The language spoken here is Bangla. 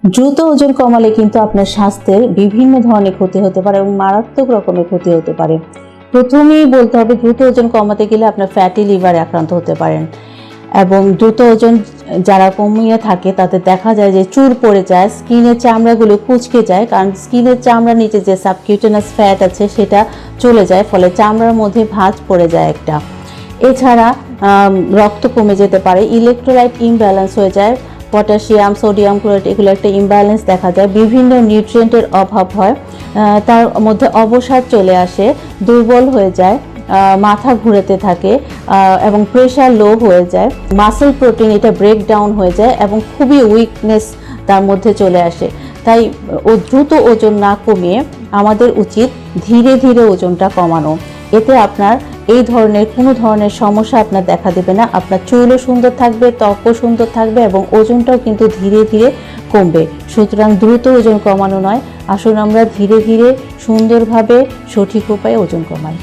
দ্রুত ওজন কমালে কিন্তু আপনার স্বাস্থ্যের বিভিন্ন ধরনের ক্ষতি হতে পারে এবং মারাত্মক রকমের ক্ষতি হতে পারে। প্রথমেই বলতে হবে, দ্রুত ওজন কমাতে গেলে আপনার ফ্যাটি লিভারে আক্রান্ত হতে পারেন এবং দ্রুত ওজন যারা কমিয়ে থাকে তাদের দেখা যায় যে চুল পড়ে যায়, স্কিনের চামড়াগুলো কুঁচকে যায়, কারণ স্কিনের চামড়ার নিচে যে সাবকিউটেনাস ফ্যাট আছে সেটা চলে যায়, ফলে চামড়ার মধ্যে ভাঁজ পড়ে যায় একটা। এছাড়া রক্ত কমে যেতে পারে, ইলেকট্রোলাইট ইমব্যালেন্স হয়ে যায়, পটাশিয়াম, সোডিয়াম ক্লোরাইড এগুলো একটা ইমব্যালেন্স দেখা যায়, বিভিন্ন নিউট্রিয়েন্টের অভাব হয়, তার মধ্যে অবসাদ চলে আসে, দুর্বল হয়ে যায়, মাথা ঘুরেতে থাকে এবং প্রেশার লো হয়ে যায়, মাসেল প্রোটিন এটা ব্রেকডাউন হয়ে যায় এবং খুবই উইকনেস তার মধ্যে চলে আসে। তাই দ্রুত ওজন না কমিয়ে আমাদের উচিত ধীরে ধীরে ওজনটা কমানো। এতে আপনার এই ধরনের কোনো ধরনের সমস্যা আপনার দেখা দেবে না, আপনার চুলও সুন্দর থাকবে, ত্বকও সুন্দর থাকবে এবং ওজনটাও কিন্তু ধীরে ধীরে কমবে। সুতরাং দ্রুত ওজন কমানো নয়, আসুন আমরা ধীরে ধীরে সুন্দরভাবে সঠিক উপায়ে ওজন কমাই।